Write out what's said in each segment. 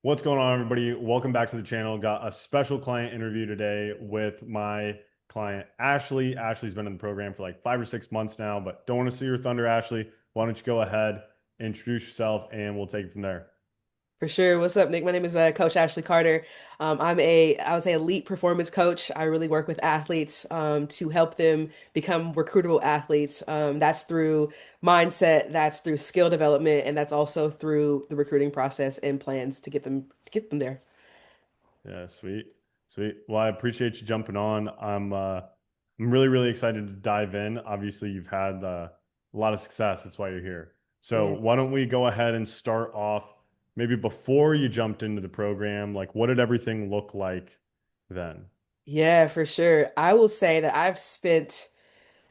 What's going on, everybody? Welcome back to the channel. Got a special client interview today with my client, Ashley. Ashley's been in the program for like 5 or 6 months now, but don't want to see your thunder, Ashley. Why don't you go ahead, introduce yourself, and we'll take it from there. For sure. What's up, Nick? My name is Coach Ashley Carter. I would say, elite performance coach. I really work with athletes to help them become recruitable athletes. That's through mindset, that's through skill development, and that's also through the recruiting process and plans to get them there. Yeah, sweet. Sweet. Well, I appreciate you jumping on. I'm really, really excited to dive in. Obviously, you've had a lot of success. That's why you're here. So Yeah. why don't we go ahead and start off maybe before you jumped into the program, like what did everything look like then? Yeah, for sure. I will say that I've spent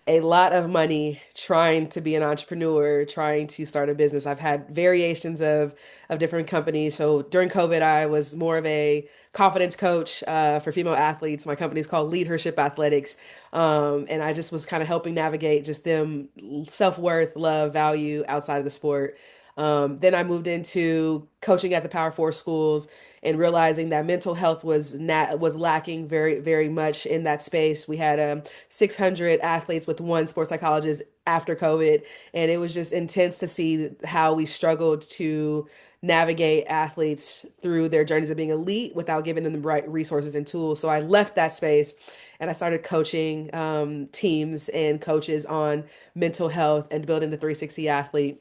a lot of money trying to be an entrepreneur, trying to start a business. I've had variations of different companies. So during COVID, I was more of a confidence coach for female athletes. My company is called Leadership Athletics, and I just was kind of helping navigate just them self-worth, love, value outside of the sport. Then I moved into coaching at the Power Four schools and realizing that mental health was lacking very, very much in that space. We had 600 athletes with one sports psychologist after COVID, and it was just intense to see how we struggled to navigate athletes through their journeys of being elite without giving them the right resources and tools. So I left that space and I started coaching teams and coaches on mental health and building the 360 athlete.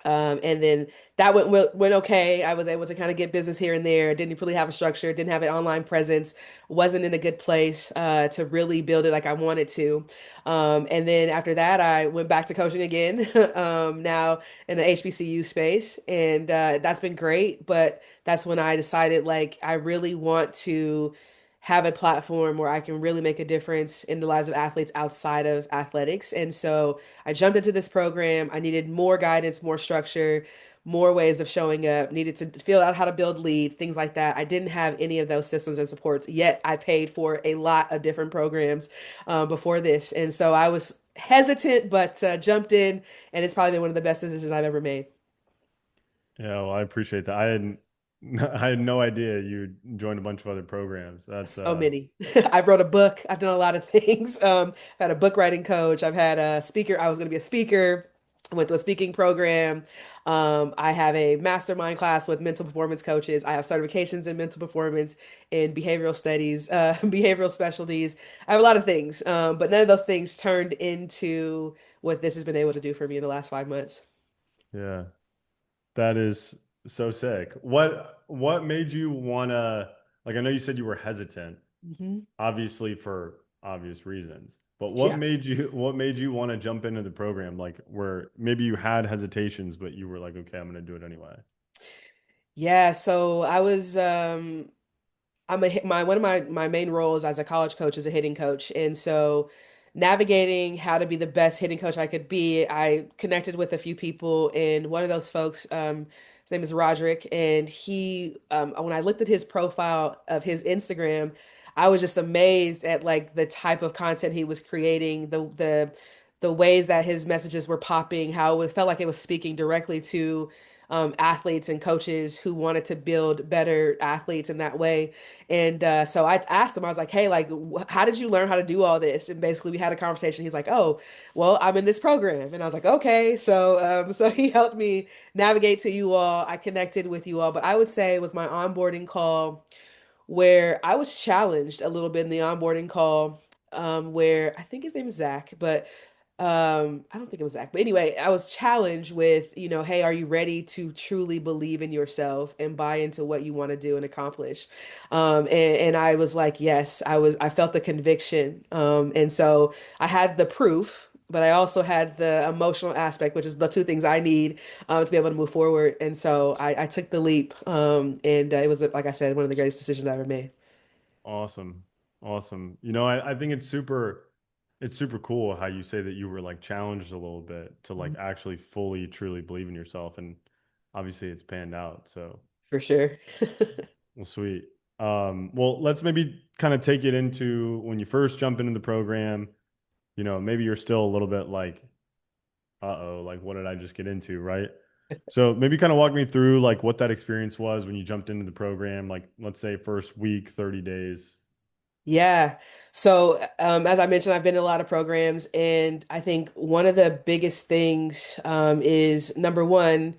And then that went okay. I was able to kind of get business here and there. Didn't really have a structure, didn't have an online presence, wasn't in a good place to really build it like I wanted to. And then after that, I went back to coaching again, now in the HBCU space, and that's been great. But that's when I decided like I really want to have a platform where I can really make a difference in the lives of athletes outside of athletics. And so I jumped into this program. I needed more guidance, more structure, more ways of showing up, needed to feel out how to build leads, things like that. I didn't have any of those systems and supports, yet I paid for a lot of different programs before this. And so I was hesitant, but jumped in, and it's probably been one of the best decisions I've ever made. Yeah, well, I appreciate that. I hadn't I had no idea you joined a bunch of other programs. That's So many. I wrote a book. I've done a lot of things. I've had a book writing coach. I've had a speaker. I was going to be a speaker. I went to a speaking program. I have a mastermind class with mental performance coaches. I have certifications in mental performance and behavioral studies, behavioral specialties. I have a lot of things, but none of those things turned into what this has been able to do for me in the last 5 months. yeah. That is so sick. What made you wanna like I know you said you were hesitant, Hmm. obviously for obvious reasons. But Yeah. what made you want to jump into the program? Like where maybe you had hesitations, but you were like, okay, I'm gonna do it anyway. Yeah. So I was I'm a my one of my main roles as a college coach is a hitting coach, and so navigating how to be the best hitting coach I could be, I connected with a few people, and one of those folks, his name is Roderick, and he, when I looked at his profile of his Instagram, I was just amazed at like the type of content he was creating, the ways that his messages were popping, how it felt like it was speaking directly to athletes and coaches who wanted to build better athletes in that way. And so I asked him, I was like, hey, like, how did you learn how to do all this? And basically, we had a conversation. He's like, oh, well, I'm in this program. And I was like, okay. So he helped me navigate to you all. I connected with you all. But I would say it was my onboarding call where I was challenged a little bit in the onboarding call, where I think his name is Zach, but I don't think it was Zach. But anyway, I was challenged with, hey, are you ready to truly believe in yourself and buy into what you want to do and accomplish? And I was like, yes, I felt the conviction. And so I had the proof. But I also had the emotional aspect, which is the two things I need to be able to move forward. And so I took the leap. And it was, like I said, one of the greatest decisions I ever made. Awesome. Awesome. I think it's super cool how you say that you were like challenged a little bit to like Mhm. actually fully truly believe in yourself and obviously it's panned out. So For sure. well, sweet. Well, let's maybe kind of take it into when you first jump into the program, maybe you're still a little bit like, uh-oh, like what did I just get into, right? So maybe kind of walk me through like what that experience was when you jumped into the program, like let's say first week, 30 days. Yeah. So, as I mentioned, I've been in a lot of programs, and I think one of the biggest things is number one,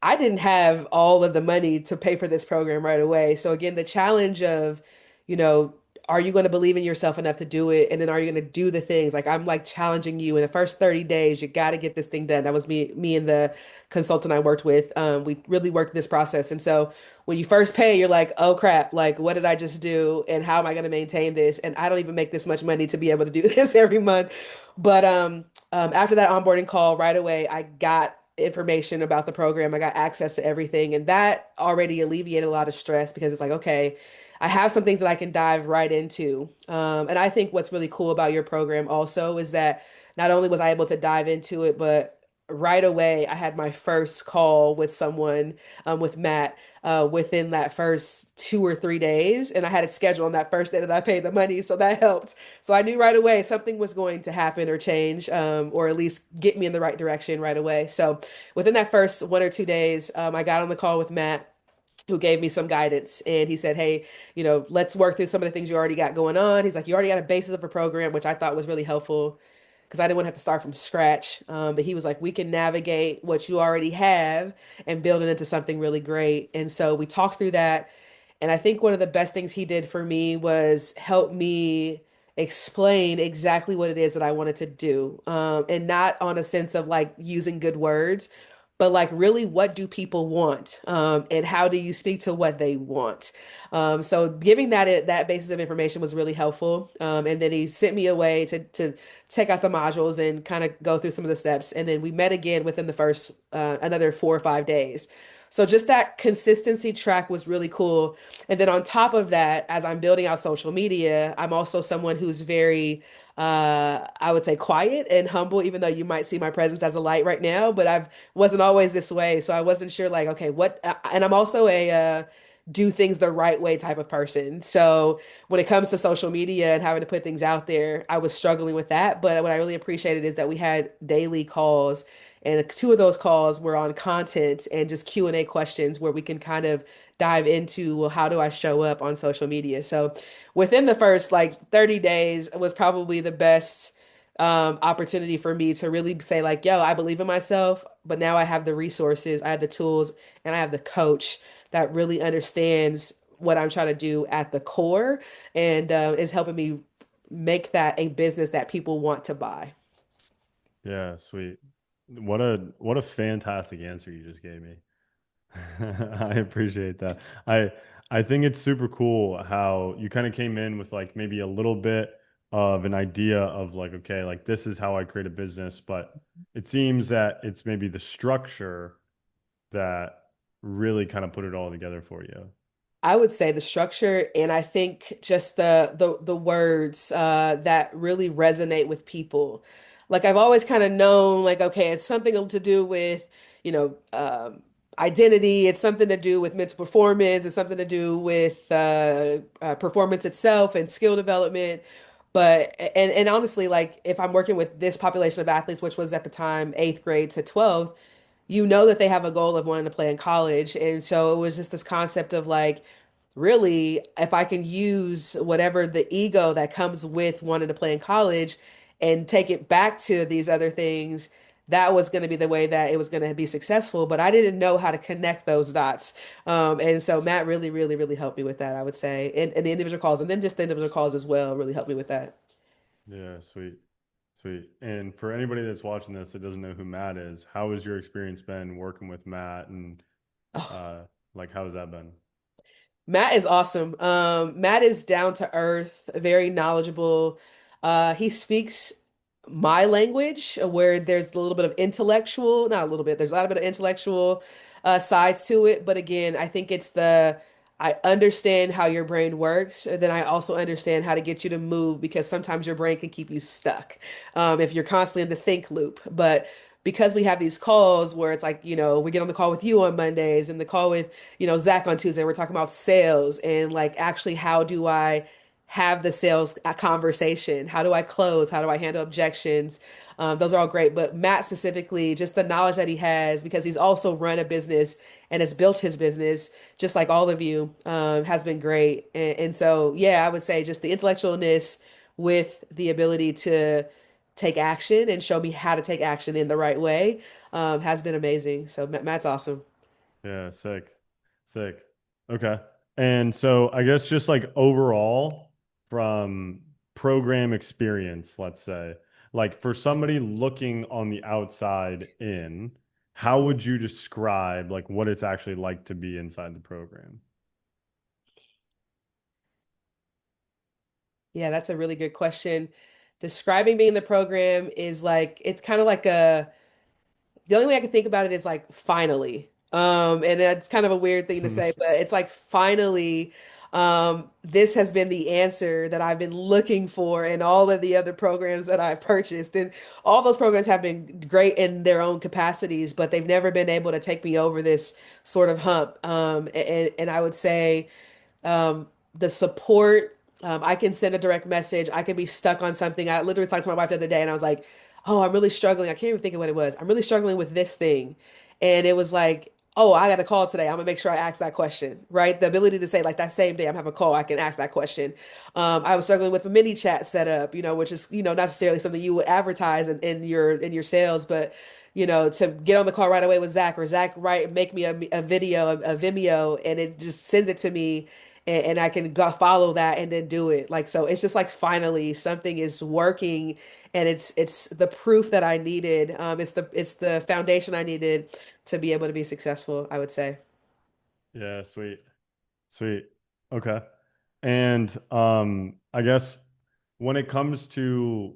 I didn't have all of the money to pay for this program right away. So again, the challenge of, you know, are you going to believe in yourself enough to do it? And then are you going to do the things? Like I'm like challenging you in the first 30 days, you got to get this thing done. That was me and the consultant I worked with. We really worked this process. And so when you first pay, you're like, oh crap, like what did I just do? And how am I going to maintain this? And I don't even make this much money to be able to do this every month. But after that onboarding call, right away, I got information about the program. I got access to everything, and that already alleviated a lot of stress because it's like, okay, I have some things that I can dive right into. And I think what's really cool about your program also is that not only was I able to dive into it, but right away I had my first call with someone, with Matt, within that first 2 or 3 days, and I had it scheduled on that first day that I paid the money, so that helped. So I knew right away something was going to happen or change, or at least get me in the right direction right away. So within that first 1 or 2 days, I got on the call with Matt, who gave me some guidance. And he said, hey, let's work through some of the things you already got going on. He's like, you already got a basis of a program, which I thought was really helpful because I didn't want to have to start from scratch. But he was like, we can navigate what you already have and build it into something really great. And so we talked through that. And I think one of the best things he did for me was help me explain exactly what it is that I wanted to do. And not on a sense of like using good words, but like really what do people want? And how do you speak to what they want? So giving that basis of information was really helpful. And then he sent me away to check out the modules and kind of go through some of the steps. And then we met again within the first another 4 or 5 days. So just that consistency track was really cool. And then on top of that, as I'm building out social media, I'm also someone who's very, I would say quiet and humble, even though you might see my presence as a light right now, but I wasn't always this way. So I wasn't sure like, okay, and I'm also a, do things the right way type of person. So when it comes to social media and having to put things out there, I was struggling with that. But what I really appreciated is that we had daily calls, and two of those calls were on content and just Q&A questions where we can kind of dive into, well, how do I show up on social media? So within the first like 30 days was probably the best opportunity for me to really say like, yo, I believe in myself, but now I have the resources, I have the tools, and I have the coach that really understands what I'm trying to do at the core, and is helping me make that a business that people want to buy. Yeah, sweet. What a fantastic answer you just gave me. I appreciate that. I think it's super cool how you kind of came in with like maybe a little bit of an idea of like, okay, like this is how I create a business, but it seems that it's maybe the structure that really kind of put it all together for you. I would say the structure, and I think just the words that really resonate with people. Like I've always kind of known, like okay, it's something to do with, you know, identity. It's something to do with mental performance. It's something to do with performance itself and skill development. But and honestly, like if I'm working with this population of athletes, which was at the time 8th grade to 12th, you know that they have a goal of wanting to play in college. And so it was just this concept of like, really, if I can use whatever the ego that comes with wanting to play in college and take it back to these other things, that was going to be the way that it was going to be successful. But I didn't know how to connect those dots. And so Matt really, really, really helped me with that, I would say. And the individual calls, and then just the individual calls as well, really helped me with that. Yeah, sweet. Sweet. And for anybody that's watching this that doesn't know who Matt is, how has your experience been working with Matt and Oh, uh like how has that been? Matt is awesome. Matt is down to earth, very knowledgeable. He speaks my language where there's a little bit of intellectual, not a little bit, there's a lot of bit of intellectual sides to it. But again, I think it's I understand how your brain works, and then I also understand how to get you to move because sometimes your brain can keep you stuck if you're constantly in the think loop. But because we have these calls where it's like, we get on the call with you on Mondays and the call with, Zach on Tuesday, we're talking about sales and like actually how do I have the sales conversation? How do I close? How do I handle objections? Those are all great. But Matt specifically, just the knowledge that he has, because he's also run a business and has built his business, just like all of you, has been great. And so, yeah, I would say just the intellectualness with the ability to take action and show me how to take action in the right way, has been amazing. So Matt's awesome. Yeah, sick. Sick. Okay. And so I guess just like overall from program experience, let's say, like for somebody looking on the outside in, how would you describe like what it's actually like to be inside the program? Yeah, that's a really good question. Describing being in the program is like it's kind of like a the only way I can think about it is like finally. And that's kind of a weird thing to say, but it's like finally, this has been the answer that I've been looking for in all of the other programs that I've purchased. And all those programs have been great in their own capacities, but they've never been able to take me over this sort of hump. And I would say the support. I can send a direct message. I can be stuck on something. I literally talked to my wife the other day and I was like, oh, I'm really struggling. I can't even think of what it was. I'm really struggling with this thing. And it was like, oh, I got a call today. I'm gonna make sure I ask that question, right? The ability to say like that same day I'm having a call, I can ask that question. I was struggling with a mini chat setup, which is, not necessarily something you would advertise in your sales, but to get on the call right away with Zach or Zach, right, make me a video, a Vimeo, and it just sends it to me and I can go follow that and then do it. Like, so it's just like finally something is working and it's the proof that I needed. It's the foundation I needed to be able to be successful, I would say. Yeah, sweet. Sweet. Okay. And I guess when it comes to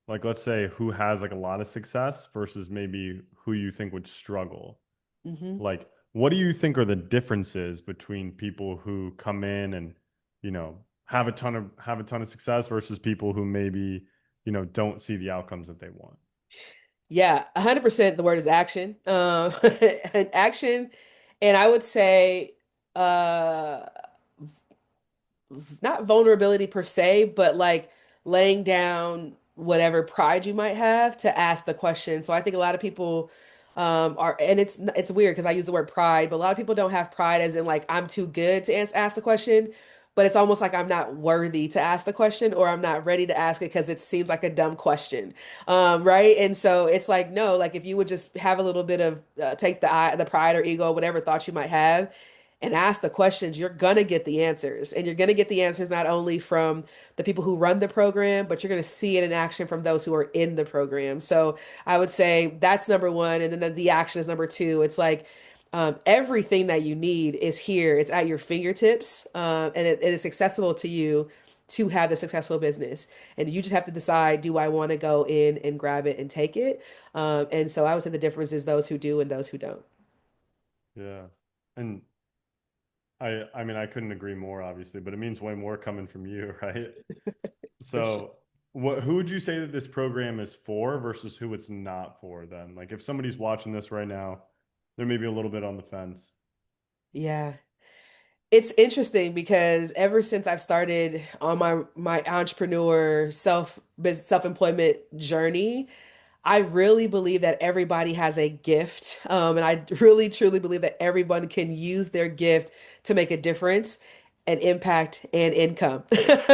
like let's say who has like a lot of success versus maybe who you think would struggle, Hmm. like what do you think are the differences between people who come in and have a ton of success versus people who maybe don't see the outcomes that they want? Yeah, 100% the word is action. And action, and I would say uh not vulnerability per se, but like laying down whatever pride you might have to ask the question. So I think a lot of people are, and it's weird because I use the word pride, but a lot of people don't have pride as in like I'm too good to ask the question, but it's almost like I'm not worthy to ask the question or I'm not ready to ask it because it seems like a dumb question. Right? And so it's like no, like if you would just have a little bit of take the pride or ego, whatever thoughts you might have and ask the questions, you're gonna get the answers. And you're gonna get the answers not only from the people who run the program, but you're gonna see it in action from those who are in the program. So I would say that's number one. And then the action is number two. It's like everything that you need is here. It's at your fingertips, and it is accessible to you to have the successful business. And you just have to decide, do I want to go in and grab it and take it? And so I would say the difference is those who do and those who don't. Yeah. And I mean I couldn't agree more obviously, but it means way more coming from you, right? For sure. So who would you say that this program is for versus who it's not for then? Like if somebody's watching this right now, they're maybe a little bit on the fence. Yeah. It's interesting because ever since I've started on my entrepreneur self-employment journey, I really believe that everybody has a gift. And I really truly believe that everyone can use their gift to make a difference and impact and income.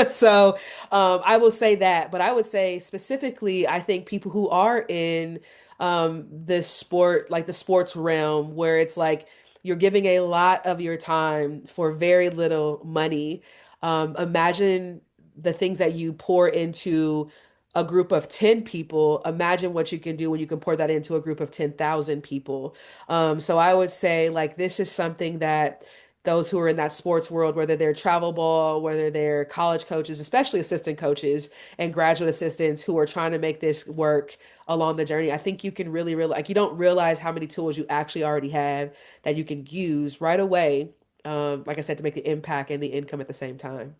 So I will say that, but I would say specifically, I think people who are in this sport, like the sports realm, where it's like you're giving a lot of your time for very little money. Imagine the things that you pour into a group of 10 people. Imagine what you can do when you can pour that into a group of 10,000 people. So I would say like this is something that those who are in that sports world, whether they're travel ball, whether they're college coaches, especially assistant coaches and graduate assistants who are trying to make this work along the journey, I think you can really like you don't realize how many tools you actually already have that you can use right away. Like I said, to make the impact and the income at the same time.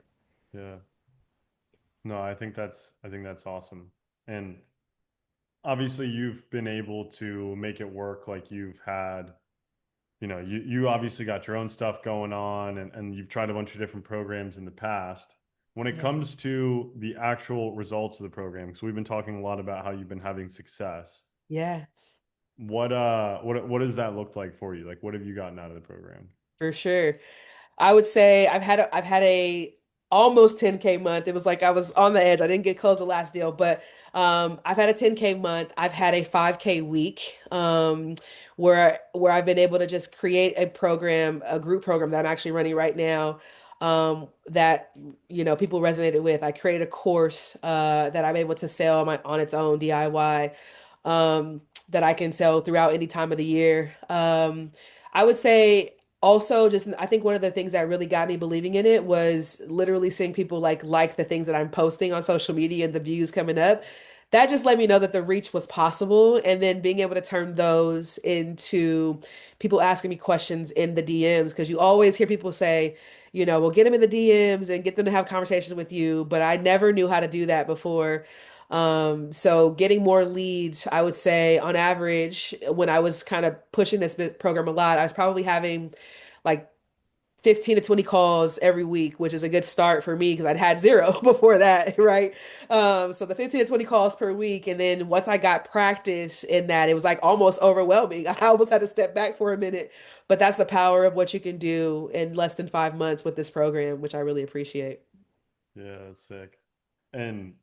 Yeah. No, I think that's awesome. And obviously you've been able to make it work like you've had, you obviously got your own stuff going on and you've tried a bunch of different programs in the past. When it Yeah. comes to the actual results of the program, because we've been talking a lot about how you've been having success, Yeah, what does that look like for you? Like what have you gotten out of the program? for sure. I would say I've had a almost 10K month. It was like I was on the edge. I didn't get close the last deal, but I've had a 10K month. I've had a 5K week where I've been able to just create a program, a group program that I'm actually running right now that people resonated with. I created a course that I'm able to sell on its own DIY that I can sell throughout any time of the year. I would say also just I think one of the things that really got me believing in it was literally seeing people like the things that I'm posting on social media and the views coming up. That just let me know that the reach was possible, and then being able to turn those into people asking me questions in the DMs, because you always hear people say, we'll get them in the DMs and get them to have conversations with you, but I never knew how to do that before. So getting more leads, I would say on average, when I was kind of pushing this program a lot, I was probably having like 15 to 20 calls every week, which is a good start for me because I'd had zero before that, right? So the 15 to 20 calls per week. And then once I got practice in that, it was like almost overwhelming. I almost had to step back for a minute. But that's the power of what you can do in less than 5 months with this program, which I really appreciate. Yeah, that's sick. And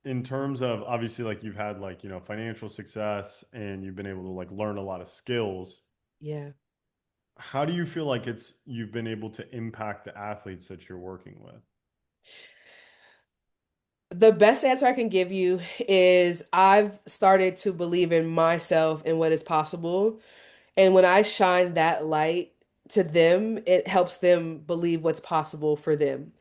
in terms of obviously like you've had like, financial success and you've been able to like learn a lot of skills, Yeah. how do you feel like you've been able to impact the athletes that you're working with? The best answer I can give you is I've started to believe in myself and what is possible. And when I shine that light to them, it helps them believe what's possible for them.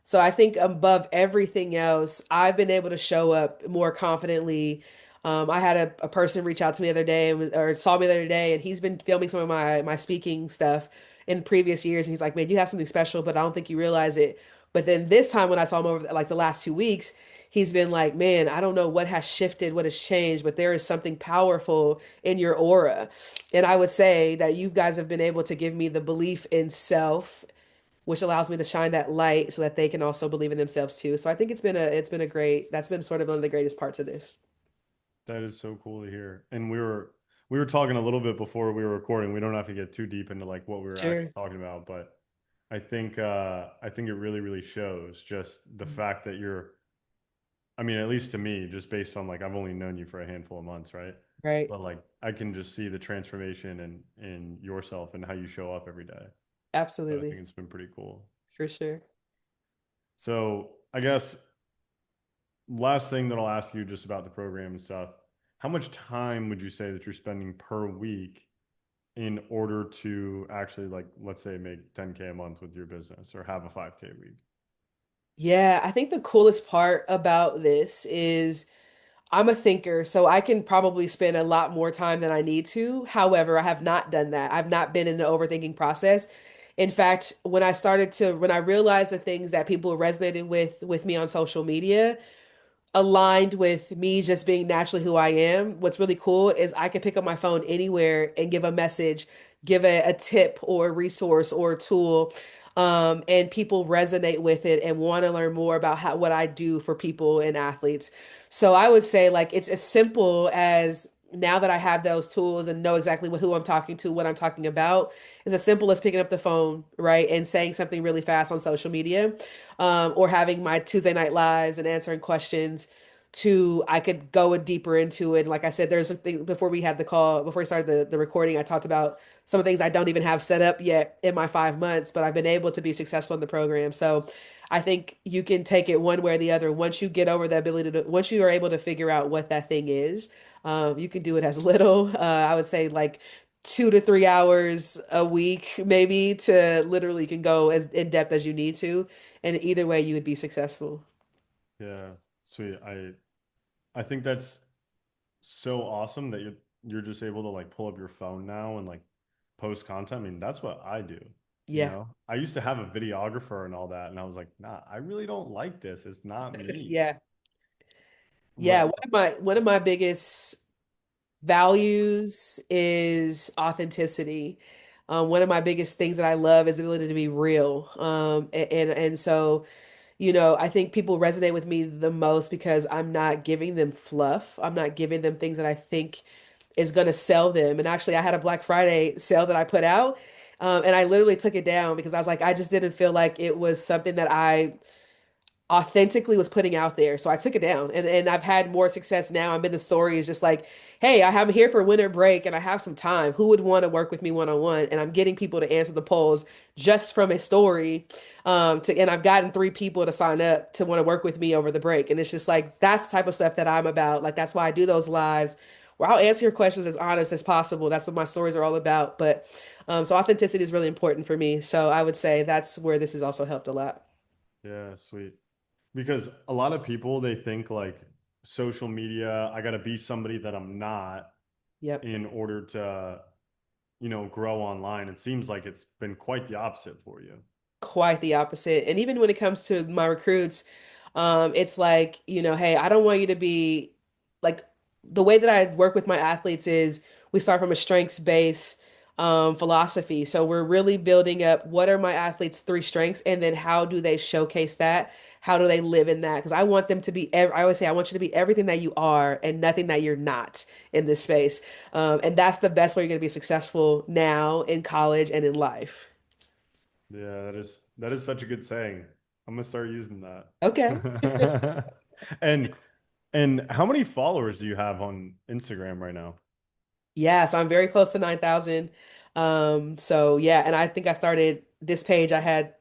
So I think above everything else, I've been able to show up more confidently. I had a person reach out to me the other day or saw me the other day, and he's been filming some of my speaking stuff in previous years. And he's like, "Man, you have something special, but I don't think you realize it." But then this time when I saw him over like the last 2 weeks, he's been like, "Man, I don't know what has shifted, what has changed, but there is something powerful in your aura." And I would say that you guys have been able to give me the belief in self, which allows me to shine that light so that they can also believe in themselves too. So I think it's been a great that's been sort of one of the greatest parts of this. That is so cool to hear. And we were talking a little bit before we were recording. We don't have to get too deep into like what we were actually Sure. talking about, but I think it really, really shows just the fact that I mean, at least to me, just based on like I've only known you for a handful of months, right? Right. But like I can just see the transformation in yourself and how you show up every day. So I think Absolutely. it's been pretty cool. For sure. So I guess last thing that I'll ask you just about the program and stuff, how much time would you say that you're spending per week in order to actually like let's say make 10K a month with your business or have a 5K week? Yeah, I think the coolest part about this is I'm a thinker, so I can probably spend a lot more time than I need to. However, I have not done that. I've not been in the overthinking process. In fact, when I realized the things that people resonated with me on social media, aligned with me just being naturally who I am. What's really cool is I can pick up my phone anywhere and give a message, give a tip or a resource or a tool. And people resonate with it and want to learn more about what I do for people and athletes. So I would say like it's as simple as now that I have those tools and know exactly who I'm talking to, what I'm talking about, it's as simple as picking up the phone, right, and saying something really fast on social media, or having my Tuesday night lives and answering questions. To I could go deeper into it. And like I said, there's a thing before we had the call, before we started the recording, I talked about some of the things I don't even have set up yet in my 5 months, but I've been able to be successful in the program. So I think you can take it one way or the other. Once you get over the ability to, once you are able to figure out what that thing is, you can do it as little, I would say like 2 to 3 hours a week, maybe, to literally can go as in depth as you need to. And either way, you would be successful. Yeah, sweet. I think that's so awesome that you're just able to like pull up your phone now and like post content. I mean, that's what I do, you Yeah. know? I used to have a videographer and all that, and I was like, nah, I really don't like this. It's not me. Yeah. Yeah. But One of my biggest values is authenticity. One of my biggest things that I love is the ability to be real. And so I think people resonate with me the most because I'm not giving them fluff. I'm not giving them things that I think is going to sell them. And actually, I had a Black Friday sale that I put out, and I literally took it down because I was like, I just didn't feel like it was something that I authentically was putting out there. So I took it down and I've had more success now. I'm in the story is just like, hey, I'm here for winter break and I have some time. Who would want to work with me one-on-one? And I'm getting people to answer the polls just from a story. And I've gotten 3 people to sign up to want to work with me over the break. And it's just like that's the type of stuff that I'm about. Like that's why I do those lives where I'll answer your questions as honest as possible. That's what my stories are all about. But so authenticity is really important for me. So I would say that's where this has also helped a lot. Yeah, sweet. Because a lot of people they think like social media, I got to be somebody that I'm not Yep. in order to, grow online. It seems like it's been quite the opposite for you. Quite the opposite. And even when it comes to my recruits, it's like, hey, I don't want you to be like the way that I work with my athletes is we start from a strengths-based philosophy. So we're really building up what are my athletes' 3 strengths, and then how do they showcase that? How do they live in that? Because I want them to be, I always say, I want you to be everything that you are and nothing that you're not in this space. And that's the best way you're going to be successful now in college and in life. Yeah, that is such a good saying. I'm gonna start using Okay. that. And how many followers do you have on Instagram right now? Yeah, so I'm very close to 9,000. So yeah, and I think I started this page, I had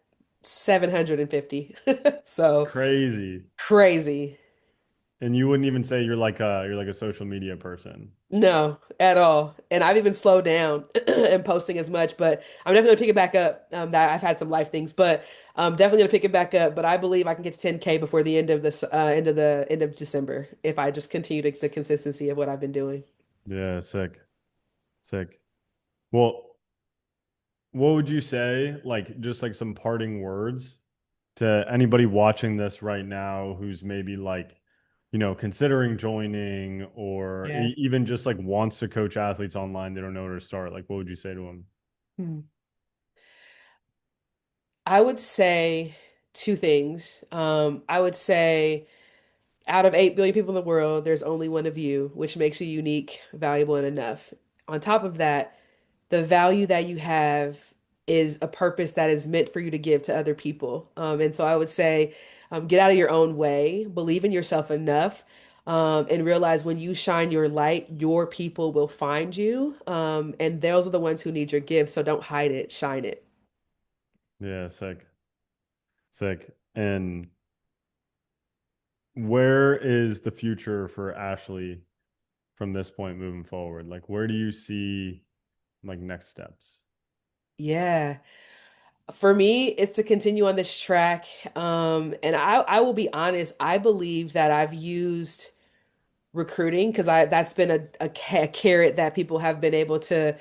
750. So Crazy. crazy. And you wouldn't even say you're like a social media person. No, at all. And I've even slowed down and posting as much, but I'm definitely gonna pick it back up. That I've had some life things, but I'm definitely gonna pick it back up. But I believe I can get to 10K before the end of this, end of December if I just continue the consistency of what I've been doing. Yeah, sick. Sick. Well, what would you say, like just like some parting words to anybody watching this right now who's maybe like, considering joining or Yeah. even just like wants to coach athletes online, they don't know where to start. Like, what would you say to them? Hmm. I would say 2 things. I would say out of 8 billion people in the world, there's only one of you, which makes you unique, valuable, and enough. On top of that, the value that you have is a purpose that is meant for you to give to other people. And so I would say, get out of your own way, believe in yourself enough, and realize when you shine your light, your people will find you. And those are the ones who need your gift. So don't hide it, shine it. Yeah, sick. Sick. And where is the future for Ashley from this point moving forward? Like, where do you see like next steps? Yeah. For me, it's to continue on this track. And I will be honest, I believe that I've used recruiting because I that's been a carrot that people have been able to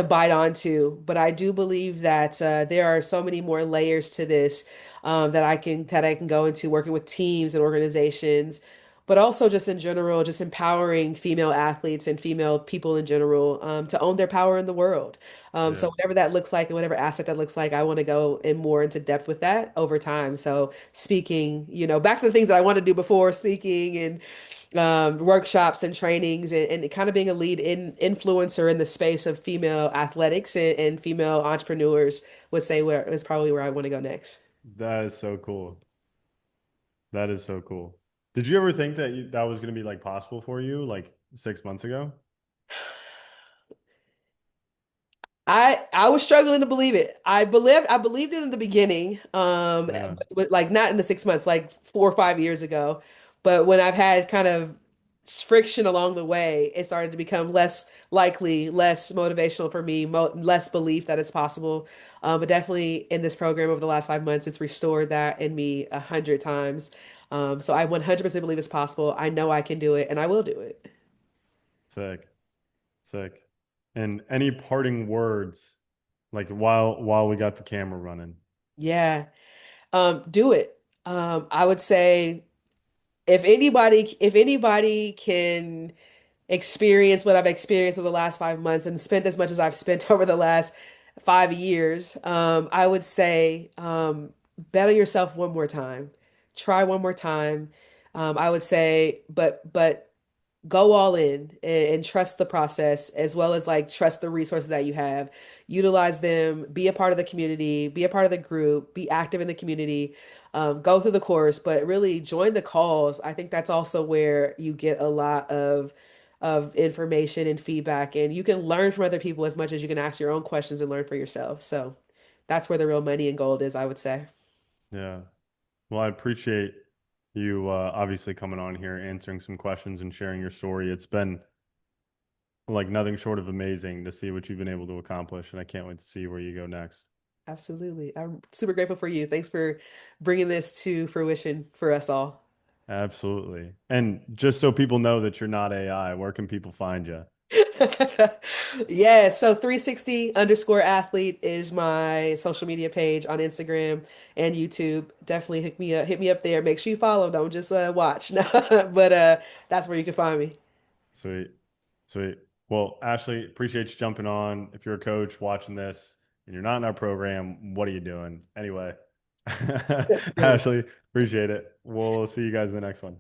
bite onto. But I do believe that there are so many more layers to this that I can go into working with teams and organizations, but also just in general, just empowering female athletes and female people in general to own their power in the world. So Yeah. whatever that looks like and whatever aspect that looks like, I want to go in more into depth with that over time. So speaking, back to the things that I wanted to do before, speaking and workshops and trainings and kind of being a lead influencer in the space of female athletics and female entrepreneurs would say where is probably where I want to go next. That is so cool. That is so cool. Did you ever think that that was going to be like possible for you like 6 months ago? I was struggling to believe it. I believed it in the beginning, Yeah. but like not in the 6 months, like 4 or 5 years ago. But when I've had kind of friction along the way, it started to become less likely, less motivational for me, mo less belief that it's possible. But definitely in this program over the last 5 months, it's restored that in me 100 times. So I 100% believe it's possible. I know I can do it, and I will do it. Sick. Sick. And any parting words like while we got the camera running? Yeah, do it. I would say. If anybody can experience what I've experienced over the last 5 months and spent as much as I've spent over the last 5 years, I would say bet on yourself one more time. try one more time. I would say, but go all in and trust the process as well as like trust the resources that you have. Utilize them, be a part of the community, be a part of the group, be active in the community, go through the course, but really join the calls. I think that's also where you get a lot of information and feedback, and you can learn from other people as much as you can ask your own questions and learn for yourself. So that's where the real money and gold is, I would say. Yeah. Well, I appreciate you obviously coming on here, answering some questions and sharing your story. It's been like nothing short of amazing to see what you've been able to accomplish, and I can't wait to see where you go next. Absolutely. I'm super grateful for you. Thanks for bringing this to fruition for us all. Absolutely. And just so people know that you're not AI, where can people find you? Yeah, so 360 underscore athlete is my social media page on Instagram and YouTube. Definitely hit me up there. Make sure you follow. Don't just watch. But that's where you can find me. Sweet. Sweet. Well, Ashley, appreciate you jumping on. If you're a coach watching this and you're not in our program, what are you doing? Anyway, Good. Ashley, appreciate it. We'll see you guys in the next one.